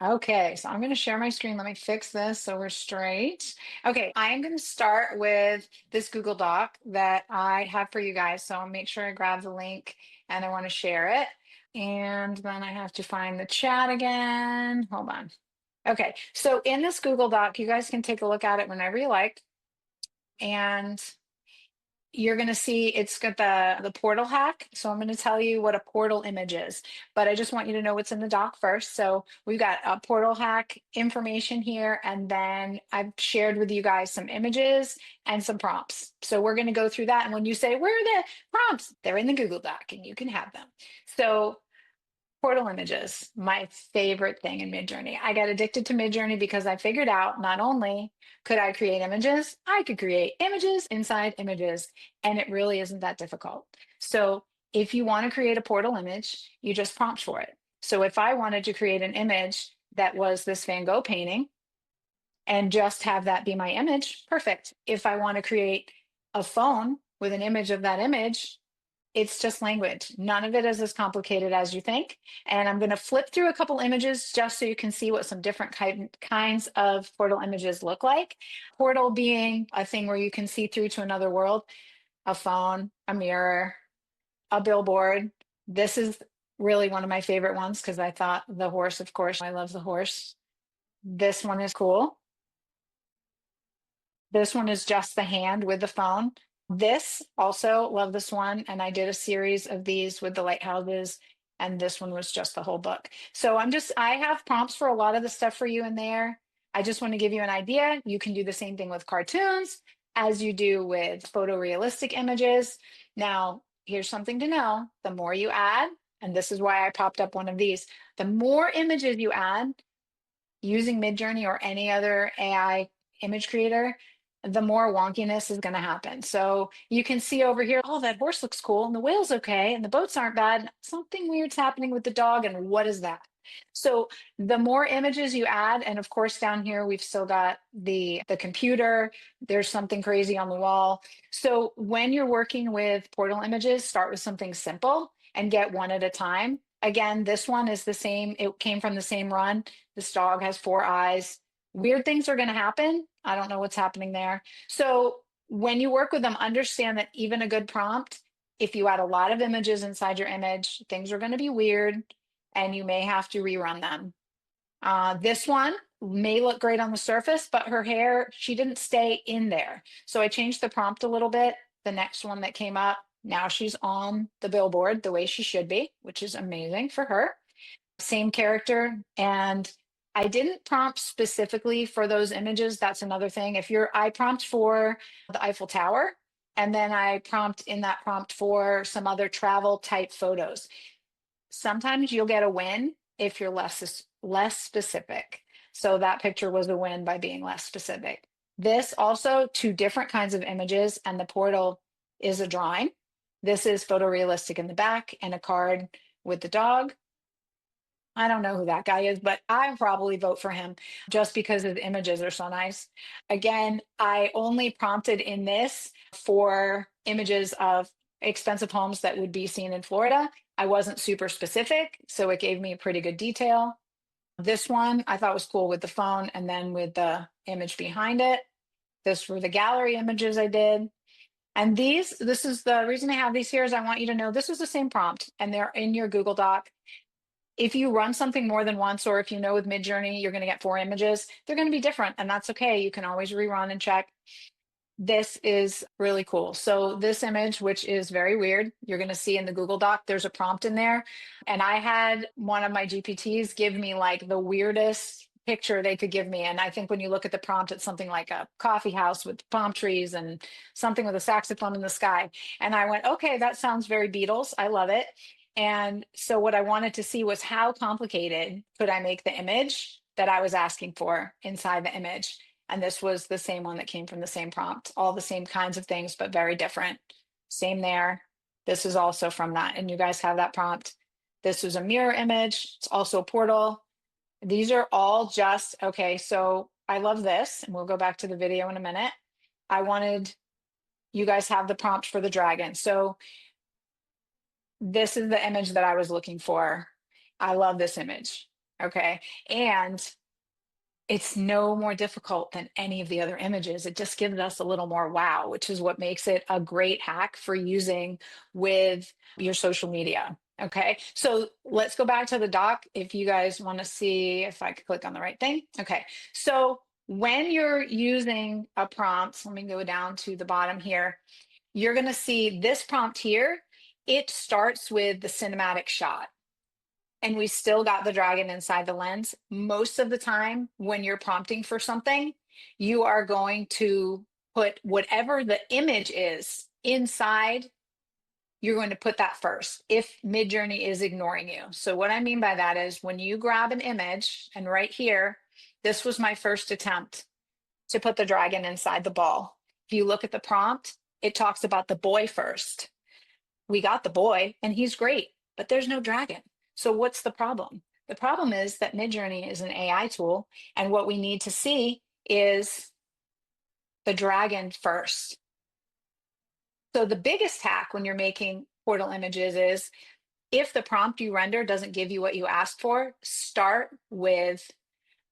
Okay, so I'm going to share my screen. Let me fix this so we're straight. Okay, I am going to start with this Google Doc that I have for you guys. So I'll make sure I grab the link and I want to share it. And then I have to find the chat again. Hold on. Okay, so in this Google Doc, you guys can take a look at it whenever you like. And you're going to see it's got the portal hack. So I'm going to tell you what a portal image is, but I just want you to know what's in the doc first. So we've got a portal hack information here, and then I've shared with you guys some images and some prompts. So we're going to go through that. And when you say, where are the prompts? They're in the Google Doc and you can have them. So portal images, my favorite thing in Midjourney. I got addicted to Midjourney because I figured out not only could I create images, I could create images inside images, and it really isn't that difficult. So if you want to create a portal image, you just prompt for it. So if I wanted to create an image that was this Van Gogh painting and just have that be my image, perfect. If I want to create a phone with an image of that image, it's just language. None of it is as complicated as you think. And I'm going to flip through a couple images just so you can see what some different kinds of portal images look like. Portal being a thing where you can see through to another world, a phone, a mirror, a billboard. This is really one of my favorite ones because I thought the horse, of course, I love the horse. This one is cool. This one is just the hand with the phone. This also love this one. And I did a series of these with the lighthouses. And this one was just the whole book. So I have prompts for a lot of the stuff for you in there. I just want to give you an idea. You can do the same thing with cartoons as you do with photorealistic images. Now, here's something to know. The more you add, and this is why I popped up one of these, the more images you add using Midjourney or any other AI image creator, the more wonkiness is going to happen. So you can see over here, oh, that horse looks cool and the whale's okay and the boats aren't bad. Something weird's happening with the dog. And what is that? So the more images you add, and of course down here we've still got the computer, there's something crazy on the wall. So when you're working with portal images, start with something simple and get one at a time. Again, this one is the same, it came from the same run. This dog has 4 eyes. Weird things are going to happen. I don't know what's happening there. So when you work with them, understand that even a good prompt, if you add a lot of images inside your image, things are going to be weird and you may have to rerun them. This one may look great on the surface, but her hair, she didn't stay in there. So I changed the prompt a little bit. The next one that came up, now she's on the billboard the way she should be, which is amazing for her. Same character. And I didn't prompt specifically for those images. That's another thing. I prompt for the Eiffel Tower, and then I prompt in that prompt for some other travel type photos. Sometimes you'll get a win if you're less specific. So that picture was a win by being less specific. This also 2 different kinds of images, and the portal is a drawing. This is photorealistic in the back and a card with the dog. I don't know who that guy is, but I probably vote for him just because his images are so nice. Again, I only prompted in this for images of expensive homes that would be seen in Florida. I wasn't super specific, so it gave me a pretty good detail. This one I thought was cool with the phone and then with the image behind it. This were the gallery images I did. And this is the reason I have these here is I want you to know this is the same prompt and they're in your Google Doc. If you run something more than once, or if you know with Midjourney, you're going to get 4 images, they're going to be different and that's okay. You can always rerun and check. This is really cool. So this image, which is very weird, you're going to see in the Google Doc, there's a prompt in there. And I had one of my GPTs give me like the weirdest picture they could give me. And I think when you look at the prompt, it's something like a coffee house with palm trees and something with a saxophone in the sky. And I went, okay, that sounds very Beatles. I love it. And so what I wanted to see was how complicated could I make the image that I was asking for inside the image. And this was the same one that came from the same prompt, all the same kinds of things, but very different. Same there. This is also from that. And you guys have that prompt. This was a mirror image. It's also a portal. These are all just, okay, so I love this. And we'll go back to the video in a minute. I wanted, you guys have the prompt for the dragon. So this is the image that I was looking for. I love this image. Okay. And it's no more difficult than any of the other images. It just gives us a little more wow, which is what makes it a great hack for using with your social media. Okay, so let's go back to the doc if you guys want to see if I could click on the right thing. Okay, so when you're using a prompt, let me go down to the bottom here. You're going to see this prompt here. It starts with the cinematic shot and we still got the dragon inside the lens. Most of the time, when you're prompting for something, you are going to put whatever the image is inside, you're going to put that first if Midjourney is ignoring you. So, what I mean by that is when you grab an image, and right here, this was my first attempt to put the dragon inside the ball. If you look at the prompt, it talks about the boy first. We got the boy and he's great, but there's no dragon. So what's the problem? The problem is that Midjourney is an AI tool, and what we need to see is the dragon first. So the biggest hack when you're making portal images is if the prompt you render doesn't give you what you asked for, start with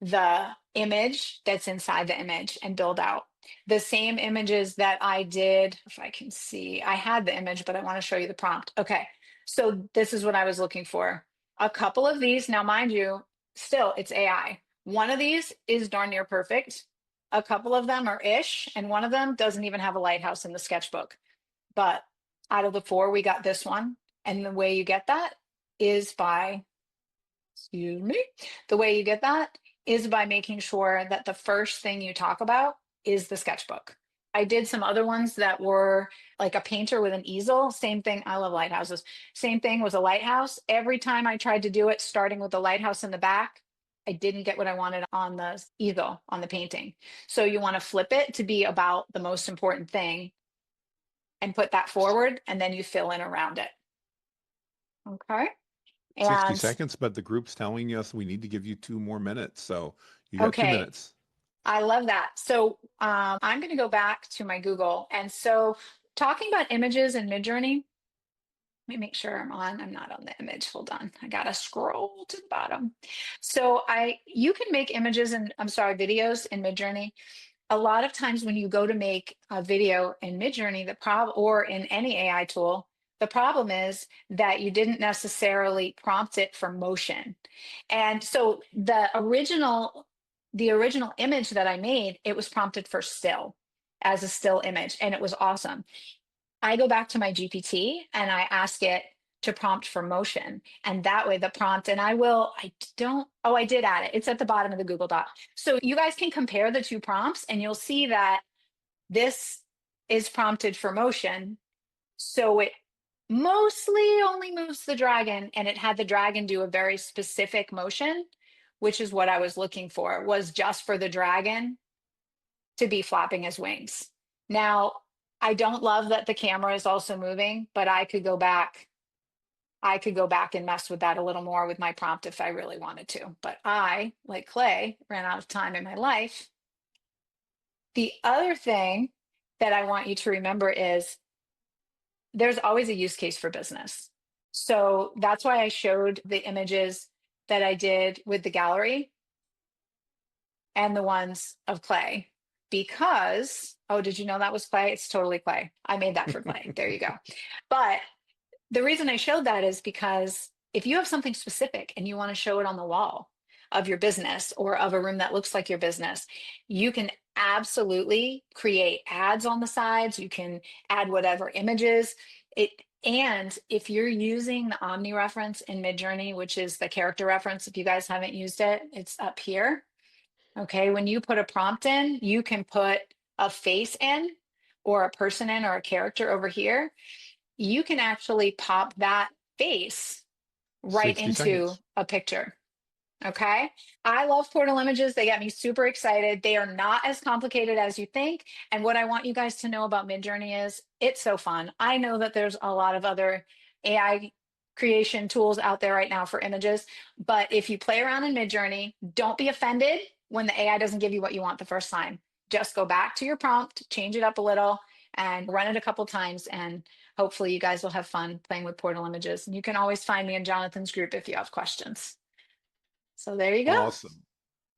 the image that's inside the image and build out. The same images that I did, if I can see, I had the image, but I want to show you the prompt. Okay, so this is what I was looking for. A couple of these, now mind you, still it's AI. One of these is darn near perfect. A couple of them are ish, and one of them doesn't even have a lighthouse in the sketchbook. But out of the four, we got this one. And the way you get that is by, excuse me, the way you get that is by making sure that the first thing you talk about is the sketchbook. I did some other ones that were like a painter with an easel. Same thing. I love lighthouses. Same thing was a lighthouse. Every time I tried to do it, starting with the lighthouse in the back, I didn't get what I wanted on the easel, on the painting. So you want to flip it to be about the most important thing and put that forward, and then you fill in around it. Okay. 60 And seconds, but the group's telling us we need to give you 2 more minutes. So you got two okay, minutes. I love that. So I'm going to go back to my Google. And so talking about images in Midjourney, let me make sure I'm not on the image. Hold on. I got to scroll to the bottom. So you can make images and I'm sorry, videos in Midjourney. A lot of times when you go to make a video in Midjourney, or in any AI tool, the problem is that you didn't necessarily prompt it for motion. And so the original image that I made, it was prompted for still as a still image, and it was awesome. I go back to my GPT and I ask it to prompt for motion. And that way the prompt, and I did add it. It's at the bottom of the Google Doc. So you guys can compare the two prompts and you'll see that this is prompted for motion. So it mostly only moves the dragon, and it had the dragon do a very specific motion, which is what I was looking for, was just for the dragon to be flapping his wings. Now, I don't love that the camera is also moving, but I could go back. I could go back and mess with that a little more with my prompt if I really wanted to. But I, like Clay, ran out of time in my life. The other thing that I want you to remember is there's always a use case for business. So that's why I showed the images that I did with the gallery and the ones of Clay because, oh, did you know that was Clay? It's totally Clay. I made that for Clay. There you go. But the reason I showed that is because if you have something specific and you want to show it on the wall of your business or of a room that looks like your business, you can absolutely create ads on the sides. You can add whatever images. And if you're using the Omni reference in Midjourney, which is the character reference, if you guys haven't used it, it's up here. Okay, when you put a prompt in, you can put a face in or a person in or a character over here. You can actually pop that face right 60 into seconds. a picture. Okay. I love portal images. They get me super excited. They are not as complicated as you think. And what I want you guys to know about Midjourney is it's so fun. I know that there's a lot of other AI creation tools out there right now for images, but if you play around in Midjourney, don't be offended when the AI doesn't give you what you want the first time. Just go back to your prompt, change it up a little, and run it a couple times. And hopefully, you guys will have fun playing with portal images. And you can always find me in Jonathan's group if you have questions. So there you go. Awesome.